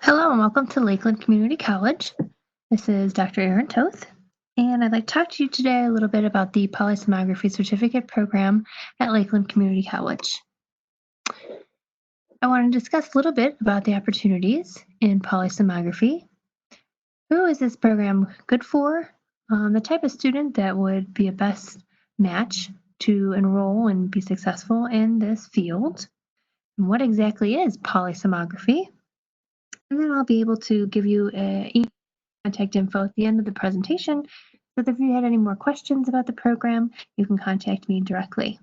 Hello and welcome to Lakeland Community College. This is Dr. Erin Toth, and I'd like to talk to you today a little bit about the Polysomnography Certificate Program at Lakeland Community College. I want to discuss a little bit about the opportunities in polysomnography. Who is this program good for? The type of student that would be a best match to enroll and be successful in this field. And what exactly is polysomnography? And then I'll be able to give you contact info at the end of the presentation, so that if you had any more questions about the program, you can contact me directly.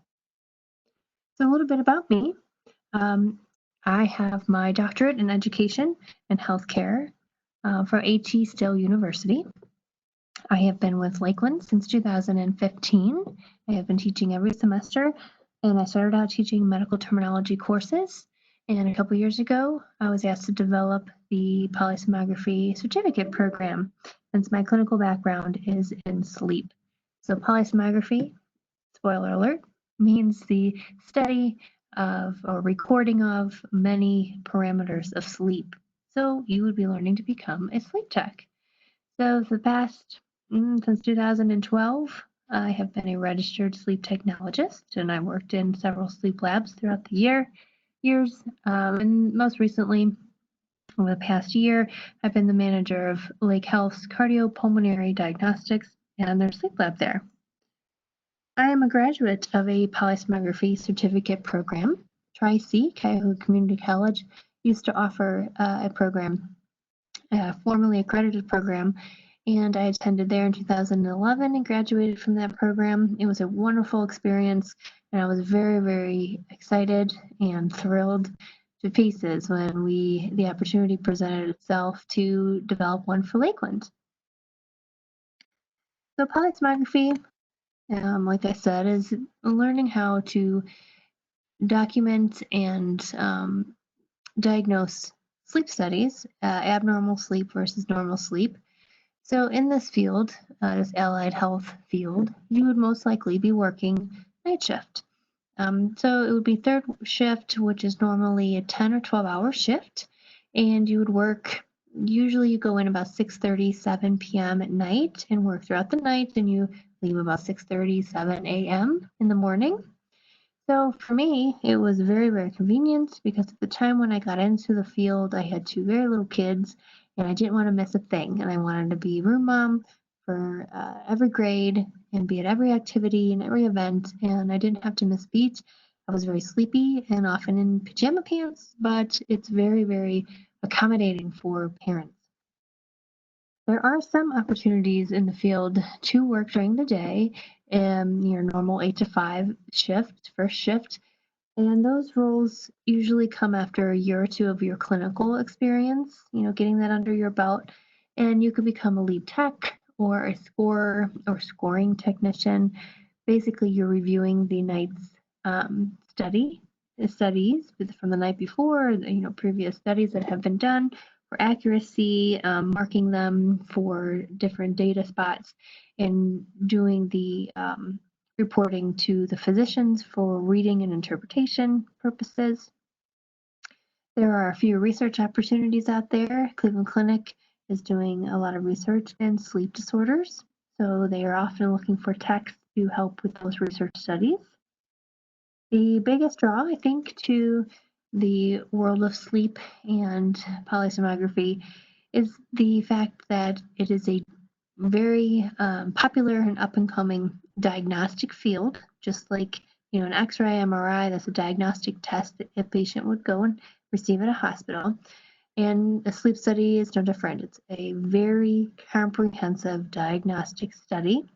So a little bit about me. I have my doctorate in education and healthcare from A.T. Still University. I have been with Lakeland since 2015. I have been teaching every semester, and I started out teaching medical terminology courses. And a couple years ago, I was asked to develop the polysomnography certificate program, since my clinical background is in sleep. So polysomnography, spoiler alert, means the study of or recording of many parameters of sleep. So you would be learning to become a sleep tech. So for the past, since 2012, I have been a registered sleep technologist, and I worked in several sleep labs throughout the years. And most recently, over the past year, I've been the manager of Lake Health's cardiopulmonary diagnostics and their sleep lab there. I am a graduate of a polysomnography certificate program. Tri-C, Cuyahoga Community College, used to offer a program, a formally accredited program, and I attended there in 2011 and graduated from that program. It was a wonderful experience, and I was very, very excited and thrilled to pieces when the opportunity presented itself to develop one for Lakeland. So polysomnography, like I said, is learning how to document and diagnose sleep studies, abnormal sleep versus normal sleep. So in this field, this allied health field, you would most likely be working night shift. So it would be third shift, which is normally a 10 or 12-hour shift, and you would work, usually you go in about 6:30, 7 p.m. at night and work throughout the night, and you leave about 6:30, 7 a.m. in the morning. So for me, it was very, very convenient because at the time when I got into the field, I had two very little kids and I didn't want to miss a thing. And I wanted to be room mom for every grade and be at every activity and every event. And I didn't have to miss beats. I was very sleepy and often in pajama pants, but it's very, very accommodating for parents. There are some opportunities in the field to work during the day in your normal 8 to 5 shift, first shift, and those roles usually come after a year or two of your clinical experience, getting that under your belt, and you could become a lead tech or a scorer or scoring technician. Basically, you're reviewing the night's studies from the night before, previous studies that have been done for accuracy, marking them for different data spots, and doing the reporting to the physicians for reading and interpretation purposes. There are a few research opportunities out there. Cleveland Clinic is doing a lot of research in sleep disorders, so they are often looking for techs to help with those research studies. The biggest draw, I think, to the world of sleep and polysomnography is the fact that it is a very popular and up-and-coming diagnostic field, just like an X-ray, MRI. That's a diagnostic test that a patient would go and receive at a hospital. And a sleep study is no different. It's a very comprehensive diagnostic study.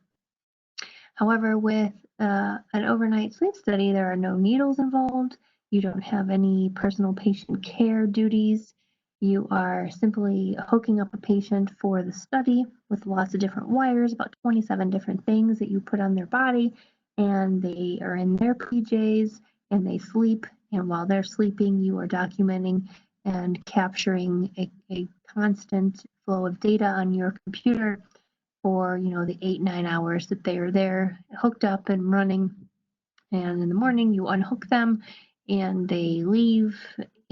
However, with an overnight sleep study, there are no needles involved. You don't have any personal patient care duties. You are simply hooking up a patient for the study with lots of different wires, about 27 different things that you put on their body, and they are in their PJs and they sleep. And while they're sleeping, you are documenting and capturing a constant flow of data on your computer for the 8-9 hours that they are there hooked up and running. And in the morning you unhook them and they leave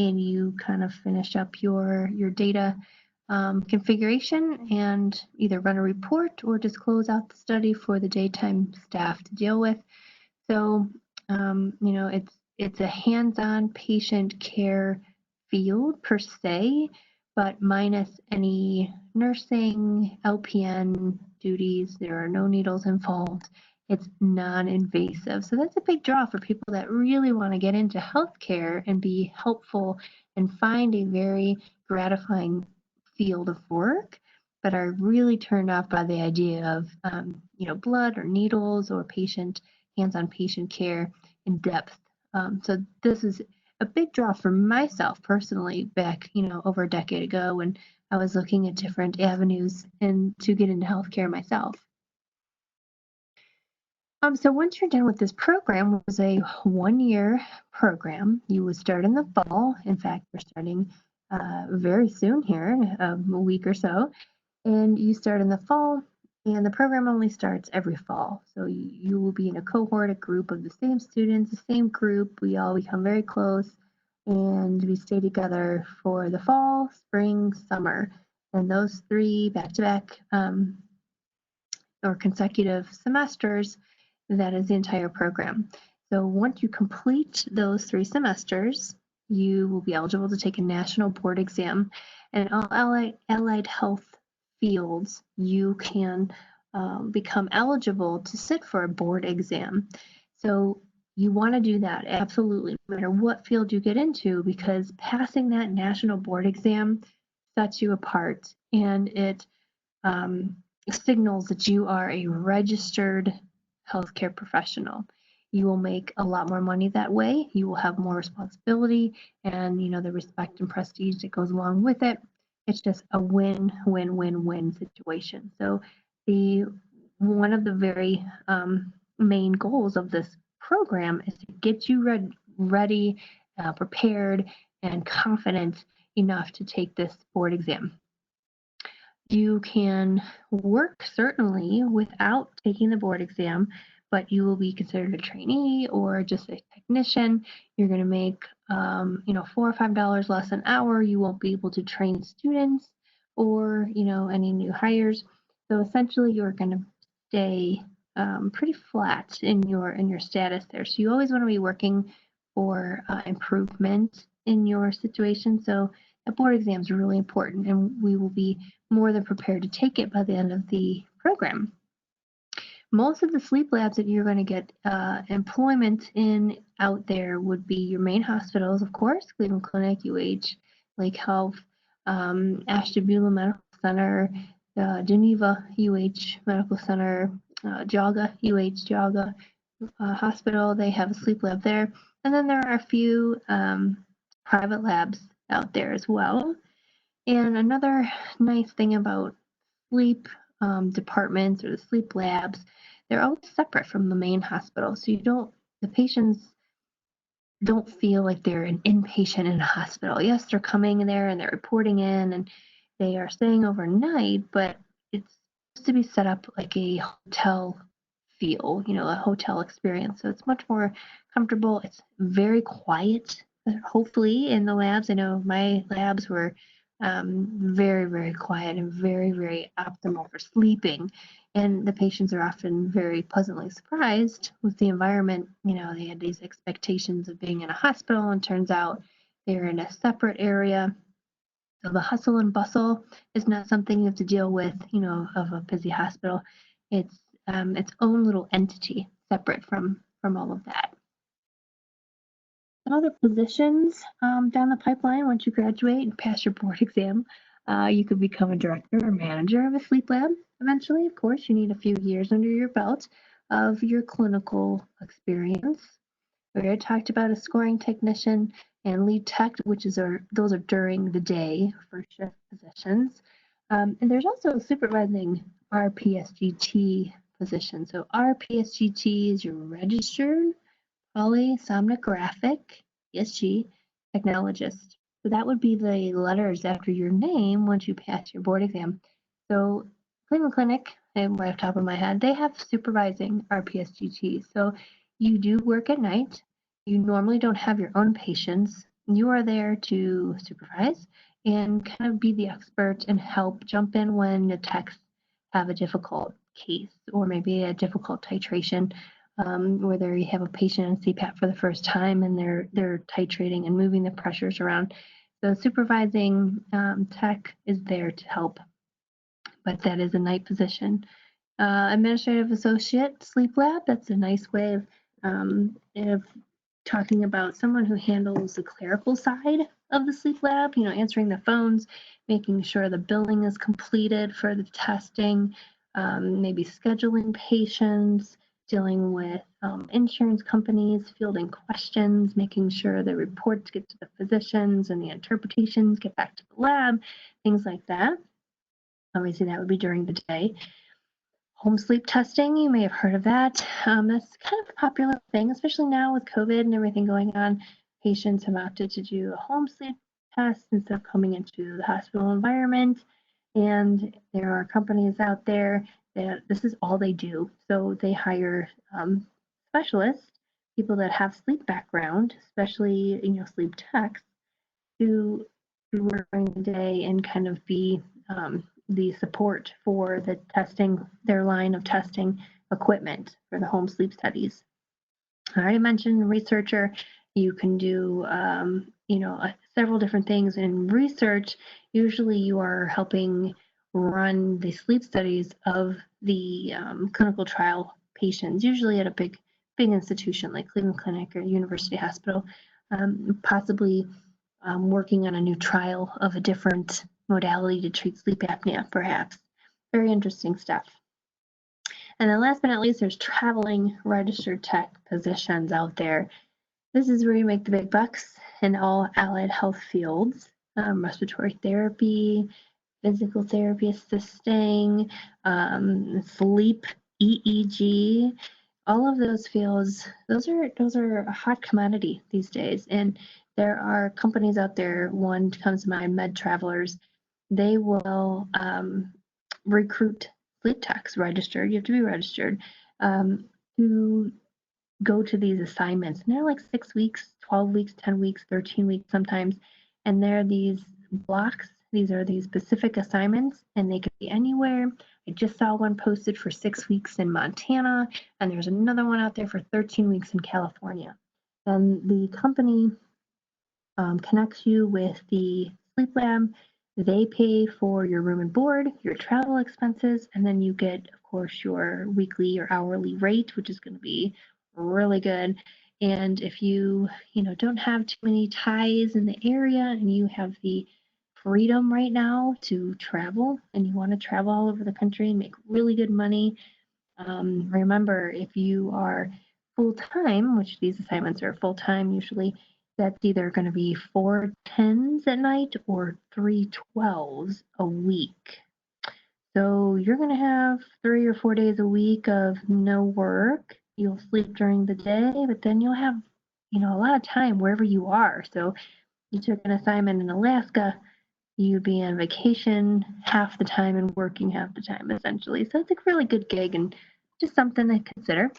and you kind of finish up your data configuration and either run a report or just close out the study for the daytime staff to deal with. So, it's a hands-on patient care field per se, but minus any nursing, LPN duties. There are no needles involved. It's non-invasive. So that's a big draw for people that really want to get into healthcare and be helpful and find a very gratifying field of work, but are really turned off by the idea of, blood or needles or hands-on patient care in depth. So this is a big draw for myself personally back, over a decade ago when I was looking at different avenues and to get into healthcare myself. So once you're done with this program, it was a 1-year program. You would start in the fall. In fact, we're starting very soon here, a week or so. And you start in the fall, and the program only starts every fall. So you will be in a cohort, a group of the same students, the same group. We all become very close, and we stay together for the fall, spring, summer. And those 3 back-to-back or consecutive semesters, that is the entire program. So once you complete those 3 semesters, you will be eligible to take a national board exam. And all allied health fields, you can become eligible to sit for a board exam. So you want to do that absolutely, no matter what field you get into, because passing that national board exam sets you apart, and it signals that you are a registered healthcare professional. You will make a lot more money that way. You will have more responsibility and, the respect and prestige that goes along with it. It's just a win-win-win-win situation. So one of the very main goals of this program is to get you ready, prepared, and confident enough to take this board exam. You can work certainly without taking the board exam, but you will be considered a trainee or just a technician. You're going to make, $4 or $5 less an hour. You won't be able to train students or, any new hires. So essentially, you're going to stay pretty flat in your status there. So you always want to be working for improvement in your situation. So a board exam is really important, and we will be more than prepared to take it by the end of the program. Most of the sleep labs that you're going to get employment in out there would be your main hospitals, of course, Cleveland Clinic, UH, Lake Health, Ashtabula Medical Center, Geneva UH Medical Center, Geauga UH Geauga Hospital. They have a sleep lab there. And then there are a few private labs out there as well. And another nice thing about sleep departments or the sleep labs, they're always separate from the main hospital. So the patients don't feel like they're an inpatient in a hospital. Yes, they're coming in there and they're reporting in and they are staying overnight, but it's supposed to be set up like a hotel feel, a hotel experience. So it's much more comfortable. It's very quiet, hopefully, in the labs. I know my labs were very, very quiet and very, very optimal for sleeping. And the patients are often very pleasantly surprised with the environment. They had these expectations of being in a hospital, and turns out they're in a separate area. So the hustle and bustle is not something you have to deal with, of a busy hospital. It's its own little entity, separate from all of that. Some other positions down the pipeline, once you graduate and pass your board exam, you could become a director or manager of a sleep lab. Eventually, of course, you need a few years under your belt of your clinical experience. We already talked about a scoring technician and lead tech, those are during the day for shift positions. And there's also a supervising RPSGT position. So RPSGT is your registered polysomnographic ESG technologist. So that would be the letters after your name once you pass your board exam. So Cleveland Clinic, and right off the top of my head, they have supervising RPSGT. So you do work at night. You normally don't have your own patients. you are there to supervise and kind of be the expert and help jump in when the techs have a difficult case or maybe a difficult titration, whether you have a patient in CPAP for the first time and they're titrating and moving the pressures around. So supervising tech is there to help, but that is a night position. Administrative associate, sleep lab, that's a nice way of talking about someone who handles the clerical side of the sleep lab, answering the phones, making sure the billing is completed for the testing, maybe scheduling patients, dealing with insurance companies, fielding questions, making sure the reports get to the physicians and the interpretations get back to the lab, things like that. Obviously, that would be during the day. Home sleep testing, you may have heard of that. That's kind of a popular thing, especially now with COVID and everything going on. Patients have opted to do a home sleep test instead of coming into the hospital environment. And there are companies out there that this is all they do. So they hire specialists, people that have sleep background, especially sleep techs, to work during the day and kind of be the support for the testing, their line of testing equipment for the home sleep studies. I already mentioned researcher. You can do, several different things in research. Usually you are helping run the sleep studies of the clinical trial patients, usually at a big institution like Cleveland Clinic or University Hospital, possibly working on a new trial of a different modality to treat sleep apnea, perhaps. Very interesting stuff. And then last but not least, there's traveling registered tech positions out there. This is where you make the big bucks in all allied health fields, respiratory therapy, physical therapy assisting, sleep, EEG, all of those fields, those are a hot commodity these days. And there are companies out there, one comes to mind, Med Travelers, they will recruit sleep techs registered, you have to be registered, to go to these assignments. And they're like 6 weeks, 12 weeks, 10 weeks, 13 weeks sometimes. And they're these blocks, these are these specific assignments, and they could be anywhere. I just saw one posted for 6 weeks in Montana, and there's another one out there for 13 weeks in California. And the company connects you with the sleep lab. They pay for your room and board, your travel expenses, and then you get, of course, your weekly or hourly rate, which is going to be really good. And if you, don't have too many ties in the area and you have the freedom right now to travel and you want to travel all over the country and make really good money, remember, if you are full-time, which these assignments are full-time usually, that's either going to be 4 10s at night or 3 12s a week. So you're going to have 3 or 4 days a week of no work. You'll sleep during the day, but then you'll have, a lot of time wherever you are. So you took an assignment in Alaska, you'd be on vacation half the time and working half the time, essentially. So it's a really good gig and just something to consider.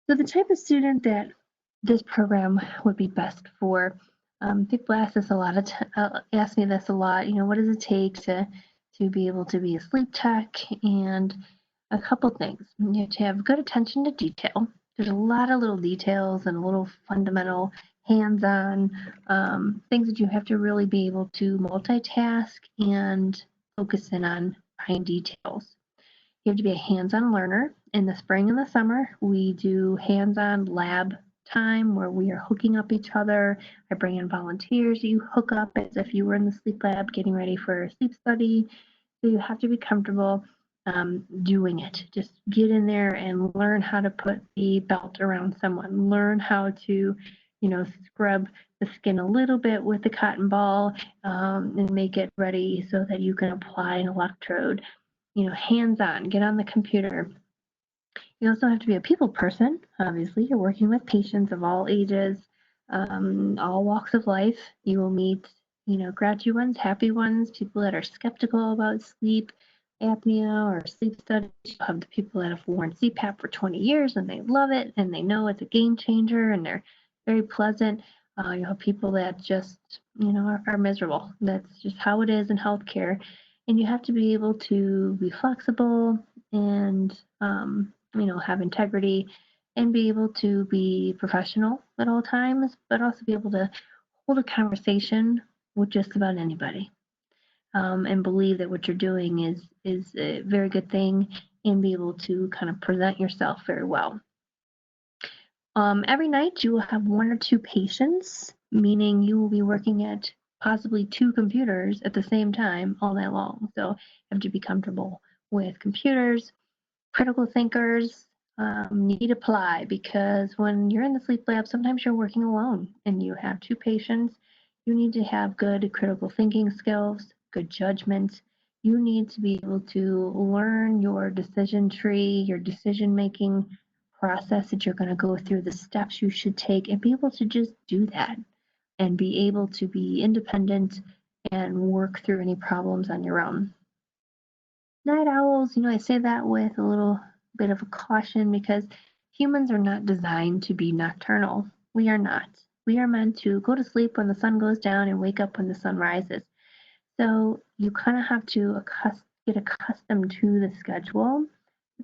So the type of student that this program would be best for, people ask this a lot ask me this a lot. What does it take to be able to be a sleep tech? And a couple things. You have to have good attention to detail. There's a lot of little details and little fundamental hands-on things that you have to really be able to multitask and focus in on fine details. You have to be a hands-on learner. In the spring and the summer, we do hands-on lab time where we are hooking up each other. I bring in volunteers. You hook up as if you were in the sleep lab getting ready for a sleep study. So you have to be comfortable doing it. Just get in there and learn how to put a belt around someone. Learn how to, scrub the skin a little bit with the cotton ball and make it ready so that you can apply an electrode. Hands-on, get on the computer. You also have to be a people person. Obviously, you're working with patients of all ages, all walks of life. You will meet, grouchy ones, happy ones, people that are skeptical about sleep apnea or sleep studies. You have the people that have worn CPAP for 20 years and they love it and they know it's a game changer and they're very pleasant. You have people that just, are miserable. That's just how it is in healthcare. And you have to be able to be flexible and, have integrity and be able to be professional at all times, but also be able to hold a conversation with just about anybody, and believe that what you're doing is a very good thing and be able to kind of present yourself very well. Every night you will have one or two patients, meaning you will be working at possibly two computers at the same time all night long. So you have to be comfortable with computers. Critical thinkers need to apply, because when you're in the sleep lab, sometimes you're working alone and you have two patients. You need to have good critical thinking skills, good judgment. You need to be able to learn your decision tree, your decision making process that you're going to go through, the steps you should take, and be able to just do that and be able to be independent and work through any problems on your own. Night owls, I say that with a little bit of a caution, because humans are not designed to be nocturnal. We are not. We are meant to go to sleep when the sun goes down and wake up when the sun rises. So you kind of have to get accustomed to the schedule.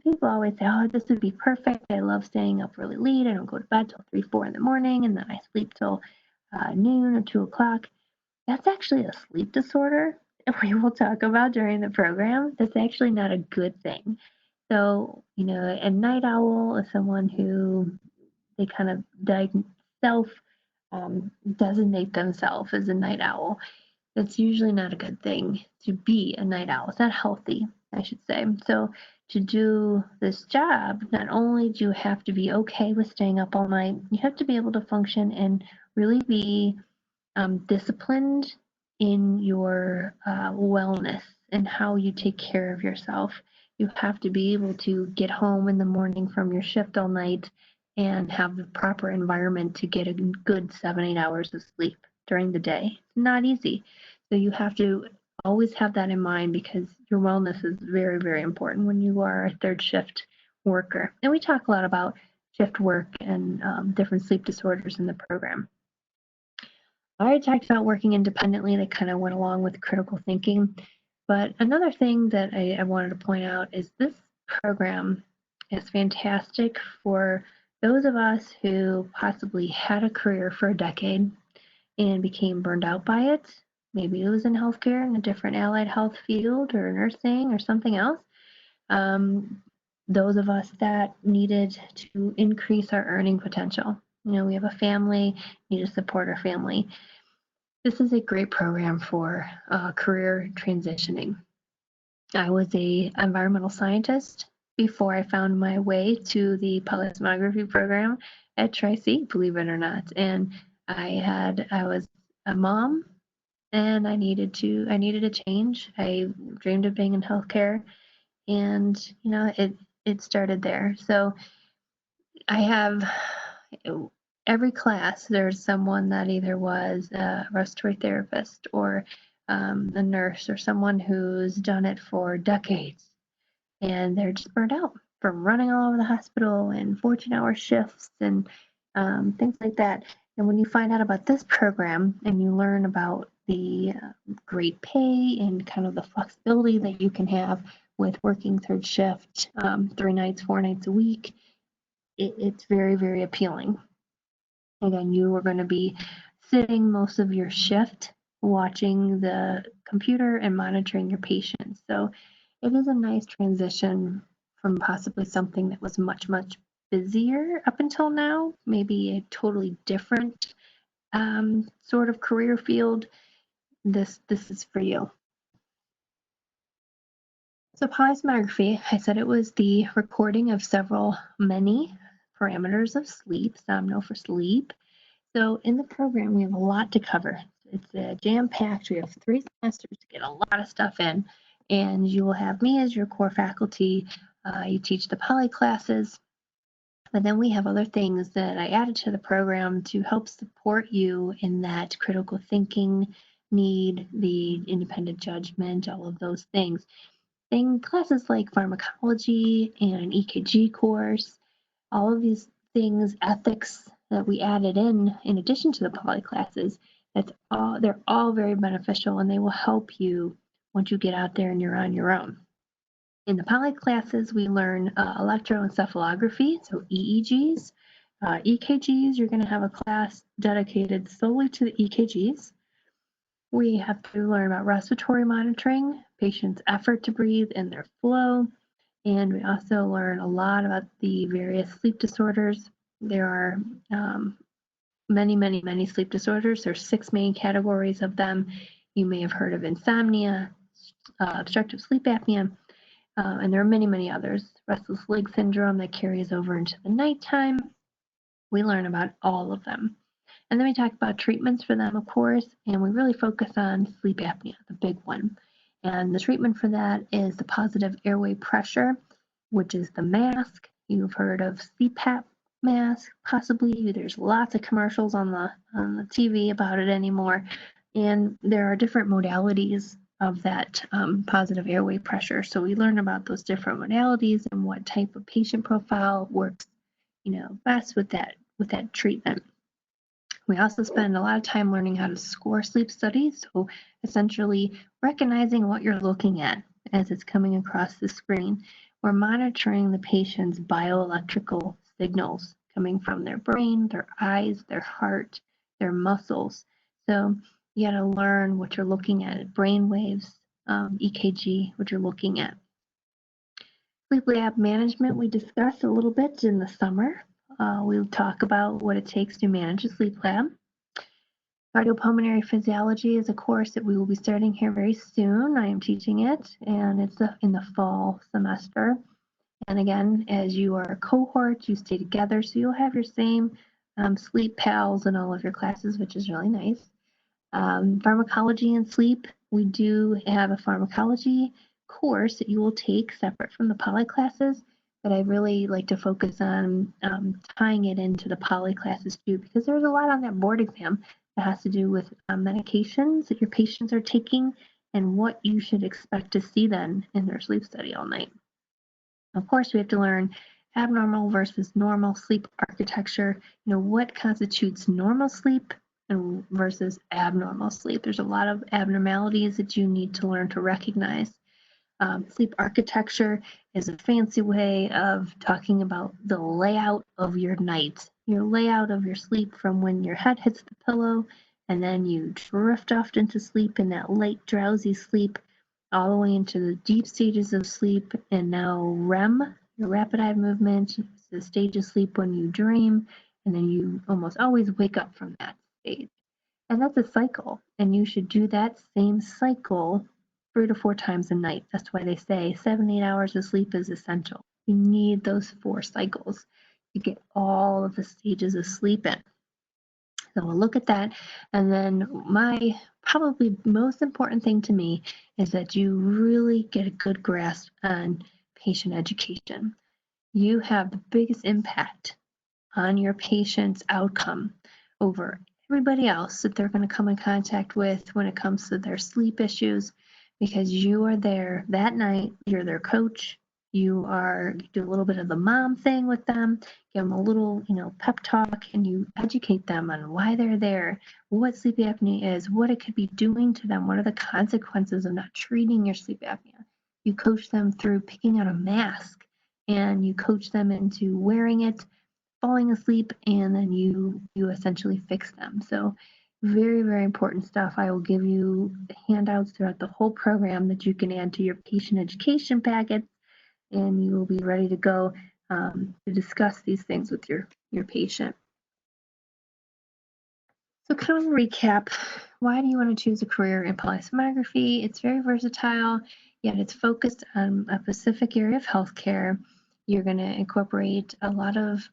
People always say, oh, this would be perfect. I love staying up really late. I don't go to bed till 3, 4 in the morning, and then I sleep till noon or 2 o'clock. That's actually a sleep disorder we will talk about during the program. That's actually not a good thing. So, a night owl is someone who they kind of self designate themselves as a night owl. That's usually not a good thing to be a night owl. It's not healthy, I should say. So, to do this job, not only do you have to be okay with staying up all night, you have to be able to function and really be disciplined in your wellness and how you take care of yourself. You have to be able to get home in the morning from your shift all night and have the proper environment to get a good 7, 8 hours of sleep during the day. It's not easy. So you have to always have that in mind, because your wellness is very, very important when you are a third shift worker. And we talk a lot about shift work and different sleep disorders in the program. I already talked about working independently. That kind of went along with critical thinking. But another thing that I wanted to point out is this program is fantastic for those of us who possibly had a career for a decade and became burned out by it. Maybe it was in healthcare, in a different allied health field, or nursing, or something else. Those of us that needed to increase our earning potential. We have a family, need to support our family. This is a great program for career transitioning. I was a environmental scientist before I found my way to the polysomnography program at Tri-C, believe it or not. And I was a mom, and I needed a change. I dreamed of being in healthcare, and it started there. So I have every class, there's someone that either was a respiratory therapist or a nurse, or someone who's done it for decades, and they're just burned out from running all over the hospital and 14-hour shifts and things like that. And when you find out about this program and you learn about the great pay and kind of the flexibility that you can have with working third shift, 3 nights, 4 nights a week, it's very, very appealing. Again, you are going to be sitting most of your shift watching the computer and monitoring your patients. So it is a nice transition from possibly something that was much, much busier up until now, maybe a totally different sort of career field. This is for you. So polysomnography, I said it was the recording of many parameters of sleep, somno for sleep. So in the program, we have a lot to cover. It's jam-packed. We have 3 semesters to get a lot of stuff in, and you will have me as your core faculty. You teach the poly classes, but then we have other things that I added to the program to help support you in that critical thinking need, the independent judgment, all of those things. Classes like pharmacology and an EKG course, all of these things, ethics that we added in addition to the poly classes, they're all very beneficial, and they will help you once you get out there and you're on your own. In the poly classes, we learn electroencephalography, so EEGs, EKGs. You're going to have a class dedicated solely to the EKGs. We have to learn about respiratory monitoring, patients' effort to breathe and their flow. And we also learn a lot about the various sleep disorders. There are many sleep disorders. There's 6 main categories of them. You may have heard of insomnia, obstructive sleep apnea, and there are many others. Restless leg syndrome that carries over into the nighttime. We learn about all of them. And then we talk about treatments for them, of course, and we really focus on sleep apnea, the big one. And the treatment for that is the positive airway pressure, which is the mask. You've heard of CPAP mask, possibly. There's lots of commercials on the TV about it anymore. And there are different modalities of that positive airway pressure. So we learn about those different modalities and what type of patient profile works, best with that treatment. We also spend a lot of time learning how to score sleep studies, so essentially recognizing what you're looking at as it's coming across the screen. We're monitoring the patient's bioelectrical signals coming from their brain, their eyes, their heart, their muscles. So you got to learn what you're looking at brain waves, EKG, what you're looking at. Sleep lab management we discussed a little bit in the summer. We'll talk about what it takes to manage a sleep lab. Cardiopulmonary physiology is a course that we will be starting here very soon. I am teaching it, and it's in the fall semester. And again, as you are a cohort, you stay together, so you'll have your same sleep pals in all of your classes, which is really nice. Pharmacology and sleep, we do have a pharmacology course that you will take separate from the poly classes, but I really like to focus on tying it into the poly classes too, because there's a lot on that board exam that has to do with medications that your patients are taking and what you should expect to see then in their sleep study all night. Of course, we have to learn abnormal versus normal sleep architecture, what constitutes normal sleep and versus abnormal sleep. There's a lot of abnormalities that you need to learn to recognize. Sleep architecture is a fancy way of talking about the layout of your night, your layout of your sleep from when your head hits the pillow and then you drift off into sleep in that light, drowsy sleep, all the way into the deep stages of sleep, and now REM, your rapid eye movement, the stage of sleep when you dream, and then you almost always wake up from that stage. And that's a cycle, and you should do that same cycle 3 to 4 times a night. That's why they say 7-8 hours of sleep is essential. You need those 4 cycles to get all of the stages of sleep in. So we'll look at that. And then my probably most important thing to me is that you really get a good grasp on patient education. You have the biggest impact on your patient's outcome over everybody else that they're going to come in contact with when it comes to their sleep issues, because you are there that night. You're their coach. You do a little bit of the mom thing with them, give them a little, pep talk, and you educate them on why they're there, what sleep apnea is, what it could be doing to them, what are the consequences of not treating your sleep apnea. You coach them through picking out a mask, and you coach them into wearing it, falling asleep, and then you essentially fix them. So very important stuff. I will give you handouts throughout the whole program that you can add to your patient education packet, and you will be ready to go to discuss these things with your patient. So kind of a recap, why do you want to choose a career in polysomnography? It's very versatile, yet it's focused on a specific area of healthcare. You're going to incorporate a lot of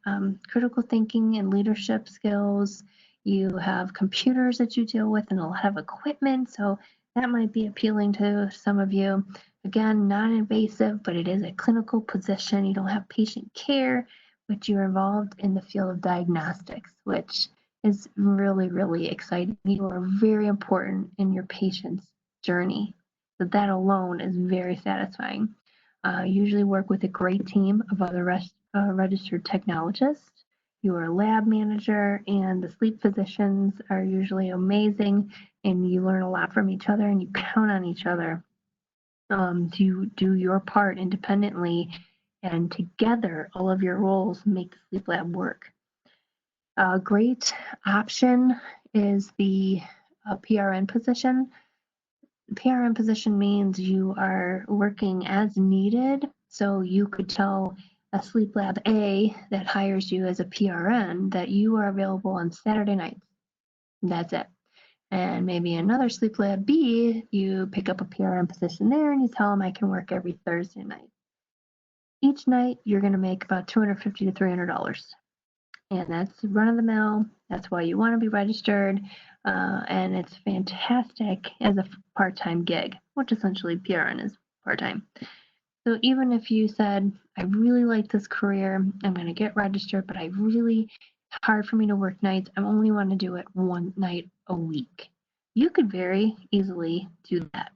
critical thinking and leadership skills. You have computers that you deal with and a lot of equipment, so that might be appealing to some of you. Again, non-invasive, but it is a clinical position. You don't have patient care, but you're involved in the field of diagnostics, which is really exciting. You are very important in your patient's journey. So that alone is very satisfying. Usually work with a great team of other registered technologists. your lab manager and the sleep physicians are usually amazing, and you learn a lot from each other and you count on each other to do your part independently, and together all of your roles make the sleep lab work. A great option is the PRN position. PRN position means you are working as needed. So you could tell a sleep lab A that hires you as a PRN that you are available on Saturday nights. That's it. And maybe another sleep lab B, you pick up a PRN position there and you tell them I can work every Thursday night. Each night you're going to make about $250 to $300. And that's run of the mill. That's why you want to be registered. And it's fantastic as a part-time gig, which essentially PRN is part-time. So even if you said, I really like this career, I'm going to get registered, but it's hard for me to work nights. I only want to do it one night a week. You could very easily do that.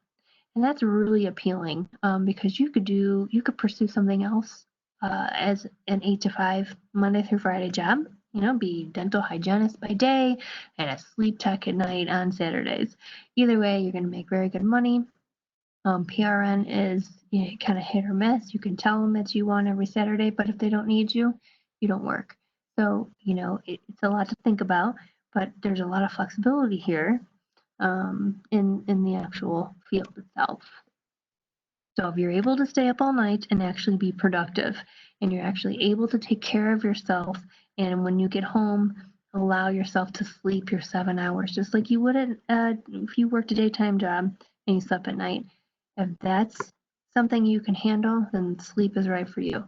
And that's really appealing because you could pursue something else as an 8 to 5 Monday through Friday job, be dental hygienist by day and a sleep tech at night on Saturdays. Either way, you're going to make very good money. PRN is kind of hit or miss. You can tell them that you want every Saturday, but if they don't need you, you don't work. So, it's a lot to think about, but there's a lot of flexibility here in the actual field itself. So if you're able to stay up all night and actually be productive, and you're actually able to take care of yourself, and when you get home, allow yourself to sleep your 7 hours, just like you would if you worked a daytime job and you slept at night. If that's something you can handle, then sleep is right for you.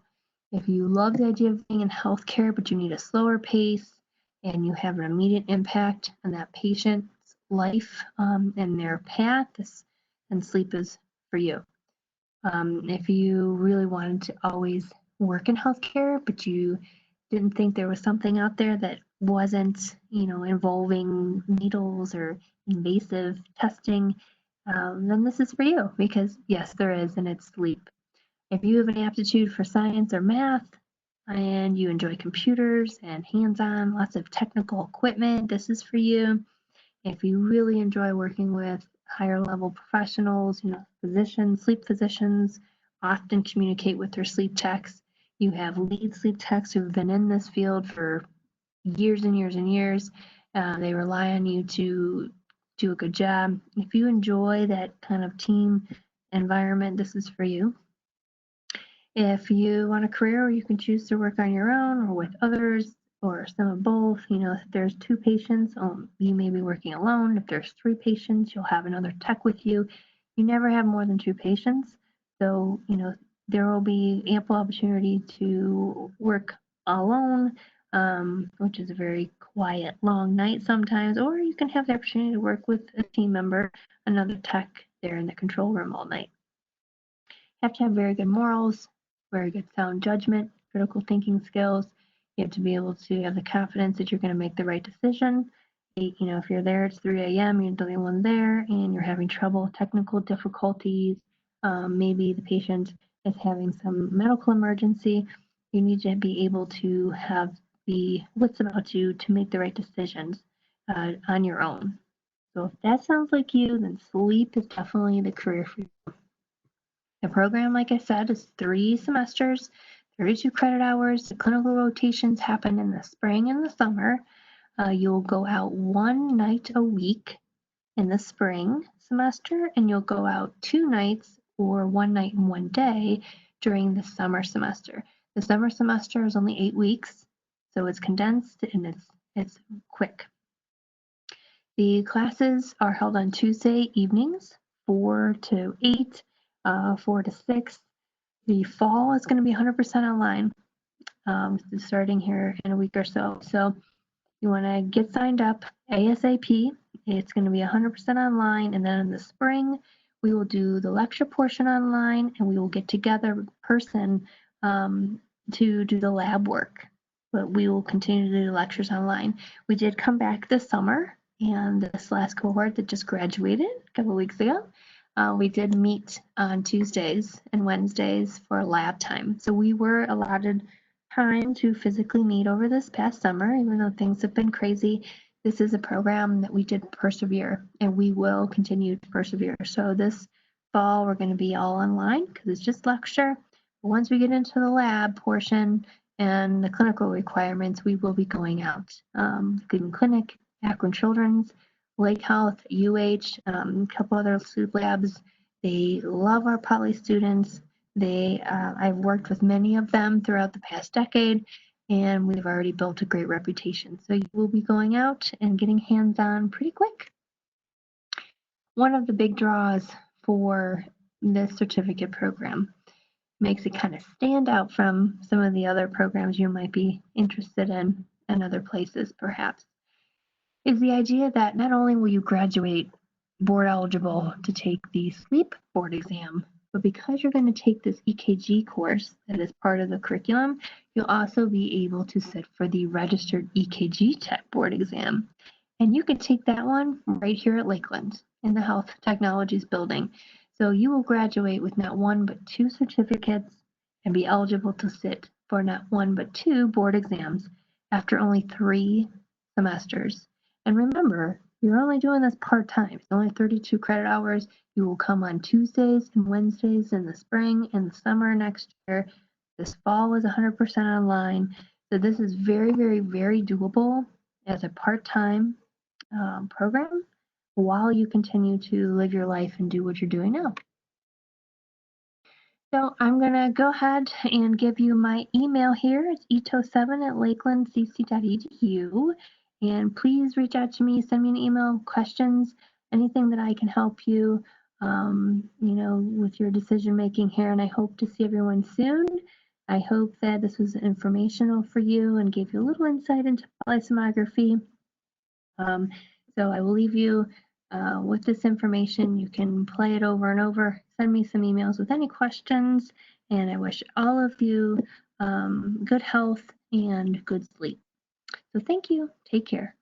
If you love the idea of being in healthcare, but you need a slower pace and you have an immediate impact on that patient's life and their path, then sleep is for you. If you really wanted to always work in healthcare, but you didn't think there was something out there that wasn't, involving needles or invasive testing, then this is for you, because yes, there is, and it's sleep. If you have an aptitude for science or math, and you enjoy computers and hands-on, lots of technical equipment, this is for you. If you really enjoy working with higher level professionals, physicians, sleep physicians often communicate with their sleep techs. You have lead sleep techs who've been in this field for years and years and years. They rely on you to do a good job. If you enjoy that kind of team environment, this is for you. If you want a career where you can choose to work on your own or with others, or some of both, if there's 2 patients, you may be working alone. If there's 3 patients, you'll have another tech with you. You never have more than 2 patients. So, there will be ample opportunity to work alone, which is a very quiet, long night sometimes, or you can have the opportunity to work with a team member, another tech there in the control room all night. You have to have very good morals, very good sound judgment, critical thinking skills. You have to be able to have the confidence that you're going to make the right decision. If you're there, it's 3 a.m., you're the only one there, and you're having trouble, technical difficulties, maybe the patient is having some medical emergency, you need to be able to have the wits about you to make the right decisions on your own. So if that sounds like you, then sleep is definitely the career for you. The program, like I said, is 3 semesters, 32 credit hours. The clinical rotations happen in the spring and the summer. You'll go out 1 night a week in the spring semester, and you'll go out 2 nights or 1 night and 1 day during the summer semester. The summer semester is only 8 weeks, so it's condensed and it's quick. The classes are held on Tuesday evenings, 4 to 8. 4 to 6. The fall is going to be 100% online, starting here in a week or so. So you want to get signed up ASAP. It's going to be 100% online, and then in the spring we will do the lecture portion online, and we will get together in person to do the lab work. But we will continue to do lectures online. We did come back this summer, and this last cohort that just graduated a couple weeks ago, we did meet on Tuesdays and Wednesdays for lab time. So we were allotted time to physically meet over this past summer, even though things have been crazy. This is a program that we did persevere, and we will continue to persevere. So this fall, we're going to be all online because it's just lecture. But once we get into the lab portion and the clinical requirements, we will be going out. Cleveland Clinic, Akron Children's, Lake Health, a couple other sleep labs. They love our poly students. I've worked with many of them throughout the past decade, and we've already built a great reputation. So you will be going out and getting hands-on pretty quick. One of the big draws for this certificate program makes it kind of stand out from some of the other programs you might be interested in other places perhaps, is the idea that not only will you graduate board eligible to take the sleep board exam, but because you're going to take this EKG course that is part of the curriculum, you'll also be able to sit for the registered EKG tech board exam. And you can take that one right here at Lakeland in the Health Technologies building. So you will graduate with not one but two certificates and be eligible to sit for not one but two board exams after only 3 semesters. And remember, you're only doing this part-time. It's only 32 credit hours. You will come on Tuesdays and Wednesdays in the spring and the summer next year. This fall is 100% online. So this is very, very, very doable as a part-time program while you continue to live your life and do what you're doing now. So I'm going to go ahead and give you my email here. It's ito7@lakelandcc.edu. And please reach out to me, send me an email, questions, anything that I can help you, with your decision making here. And I hope to see everyone soon. I hope that this was informational for you and gave you a little insight into polysomnography. So I will leave you with this information. You can play it over and over. Send me some emails with any questions. And I wish all of you good health and good sleep. So thank you. Take care.